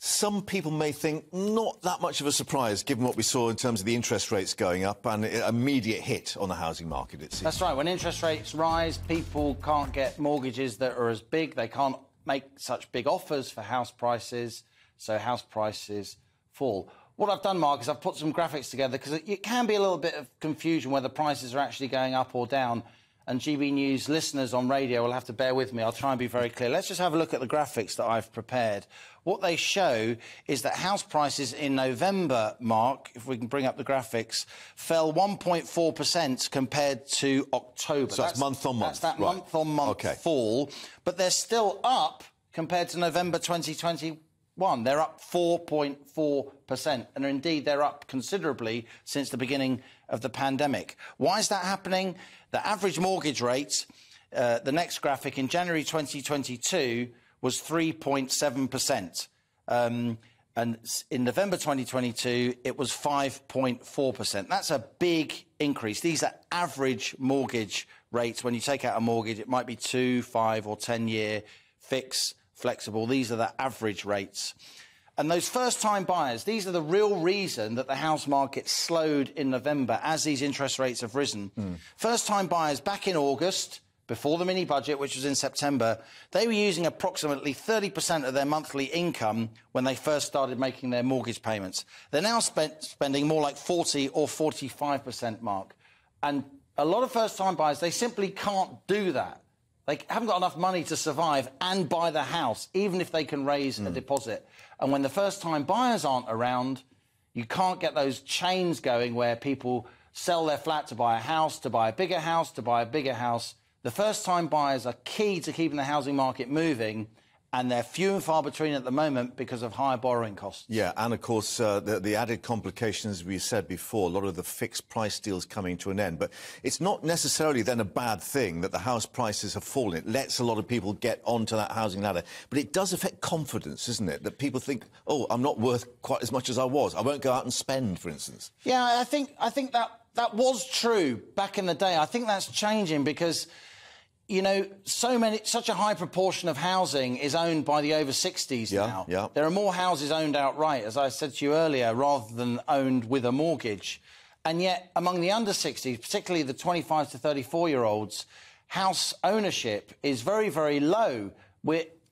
some people may think not that much of a surprise, given what we saw in terms of the interest rates going up and an immediate hit on the housing market, it seems. That's right. When interest rates rise, people can't get mortgages that are as big. They can't make such big offers for house prices, so house prices fall. What I've done, Mark, is I've put some graphics together because it can be a little bit of confusion whether prices are actually going up or down. And GB News listeners on radio will have to bear with me. I'll try and be very clear. Let's just have a look at the graphics that I've prepared. What they show is that house prices in November, Mark, if we can bring up the graphics, fell 1.4% compared to October. So that's month on month. That's that month-on-month fall. But they're still up compared to November 2021. They're up 4.4%. And indeed, they're up considerably since the beginning of the pandemic. Why is that happening? The average mortgage rate, the next graphic, in January 2022 was 3.7%. And in November 2022, it was 5.4%. That's a big increase. These are average mortgage rates. When you take out a mortgage, it might be 2, 5 or 10-year fixed, flexible. These are the average rates. And those first-time buyers, these are the real reason that the house market slowed in November as these interest rates have risen. First-time buyers back in August, before the mini-budget, which was in September, they were using approximately 30% of their monthly income when they first started making their mortgage payments. They're now spending more like 40 or 45%, Mark. And a lot of first-time buyers, they simply can't do that. They haven't got enough money to survive and buy the house, even if they can raise a deposit. And when the first-time buyers aren't around, you can't get those chains going where people sell their flat to buy a house, to buy a bigger house, to buy a bigger house. The first-time buyers are key to keeping the housing market moving, and they're few and far between at the moment because of higher borrowing costs. Yeah, and of course, the added complications, we said before, a lot of the fixed price deals coming to an end. But it's not necessarily then a bad thing that the house prices have fallen. It lets a lot of people get onto that housing ladder. But it does affect confidence, isn't it? That people think, oh, I'm not worth quite as much as I was. I won't go out and spend, for instance. Yeah, I think that was true back in the day. I think that's changing because, you know, such a high proportion of housing is owned by the over 60s now. Yeah. There are more houses owned outright, as I said to you earlier, rather than owned with a mortgage. And yet, among the under 60s, particularly the 25 to 34-year-olds, house ownership is very, very low.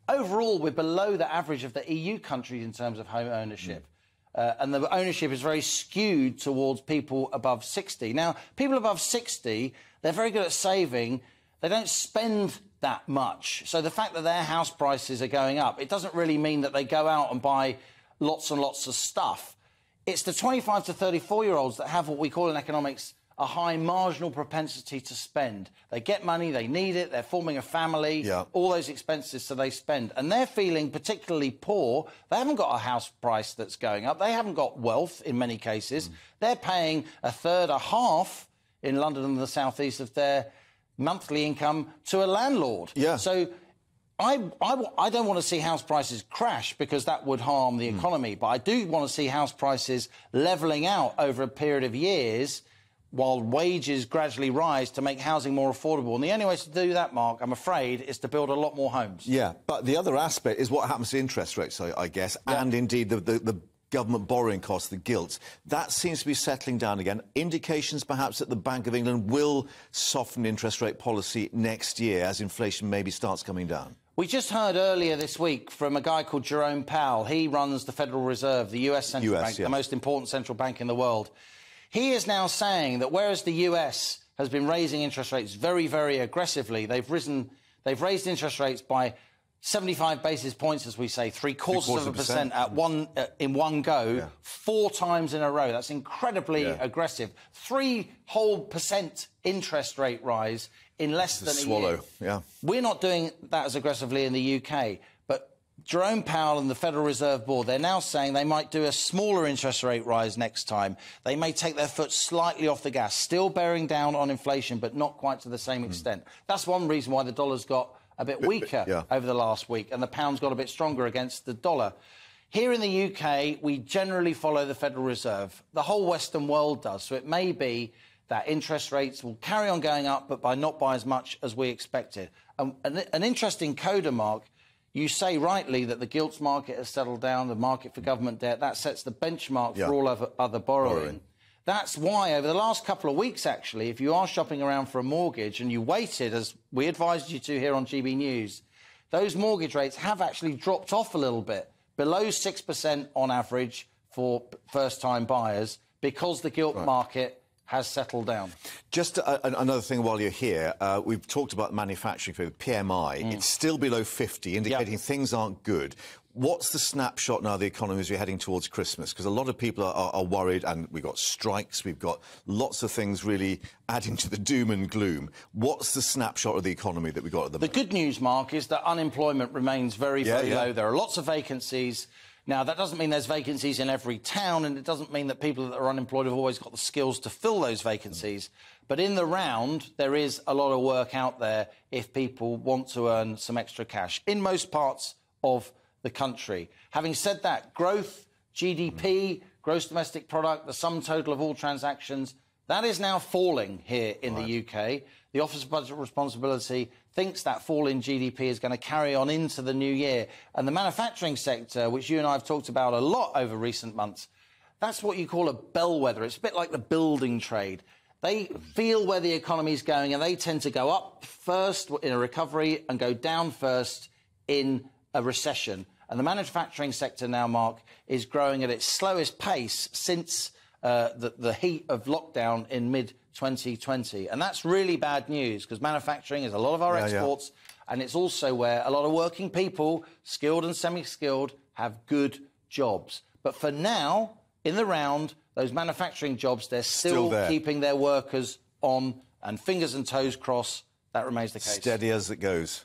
Overall, we're below the average of the EU countries in terms of home ownership. And the ownership is very skewed towards people above 60. Now, people above 60, they're very good at saving. They don't spend that much. So the fact that their house prices are going up, it doesn't really mean that they go out and buy lots and lots of stuff. It's the 25 to 34-year-olds that have what we call in economics a high marginal propensity to spend. They get money, they need it, they're forming a family, all those expenses, so they spend. And they're feeling particularly poor. They haven't got a house price that's going up. They haven't got wealth in many cases. They're paying a third, a half in London and the South East of their monthly income to a landlord. So I don't want to see house prices crash because that would harm the economy, but I do want to see house prices levelling out over a period of years while wages gradually rise to make housing more affordable. And the only way to do that, Mark, I'm afraid, is to build a lot more homes. Yeah, but the other aspect is what happens to interest rates, I guess, and indeed the government borrowing costs, the gilt. That seems to be settling down again. Indications, perhaps, that the Bank of England will soften interest rate policy next year as inflation maybe starts coming down. We just heard earlier this week from a guy called Jerome Powell. He runs the Federal Reserve, the US central bank, the most important central bank in the world. He is now saying that whereas the US has been raising interest rates very, very aggressively, they've raised interest rates by 75 basis points, as we say, three-quarters of a percent in one go, 4 times in a row. That's incredibly aggressive. 3 whole % interest rate rise in less than a year. We're not doing that as aggressively in the UK, but Jerome Powell and the Federal Reserve Board, they're now saying they might do a smaller interest rate rise next time. They may take their foot slightly off the gas, still bearing down on inflation, but not quite to the same extent. That's one reason why the dollar's got a bit weaker over the last week, and the pound's got a bit stronger against the dollar. Here in the UK, we generally follow the Federal Reserve. The whole Western world does, so it may be that interest rates will carry on going up, but not by as much as we expected. An interesting coda, Mark, You say rightly that the gilts market has settled down, the market for government debt, that sets the benchmark for all other borrowing. That's why, over the last couple of weeks, actually, if you are shopping around for a mortgage and you waited, as we advised you to here on GB News, those mortgage rates have actually dropped off a little bit, below 6% on average for first-time buyers, because the gilt market has settled down. Just another thing while you're here, we've talked about manufacturing for the PMI. It's still below 50, indicating things aren't good. What's the snapshot now of the economy as we're heading towards Christmas? Because a lot of people are worried, and we've got strikes, we've got lots of things really adding to the doom and gloom. What's the snapshot of the economy that we've got at the moment? The good news, Mark, is that unemployment remains very, very low. There are lots of vacancies. Now, that doesn't mean there's vacancies in every town, and it doesn't mean that people that are unemployed have always got the skills to fill those vacancies. But in the round, there is a lot of work out there if people want to earn some extra cash in most parts of the country. Having said that, growth, GDP, gross domestic product, the sum total of all transactions, that is now falling here in the UK. The Office of Budget Responsibility thinks that fall in GDP is going to carry on into the new year. And the manufacturing sector, which you and I have talked about a lot over recent months, that's what you call a bellwether. It's a bit like the building trade. They feel where the economy is going, and they tend to go up first in a recovery and go down first in a recession. And the manufacturing sector now, Mark, is growing at its slowest pace since the heat of lockdown in mid-2020. And that's really bad news, because manufacturing is a lot of our exports, and it's also where a lot of working people, skilled and semi-skilled, have good jobs. But for now, in the round, those manufacturing jobs, they're still keeping their workers on, and fingers and toes crossed, that remains the case. Steady as it goes.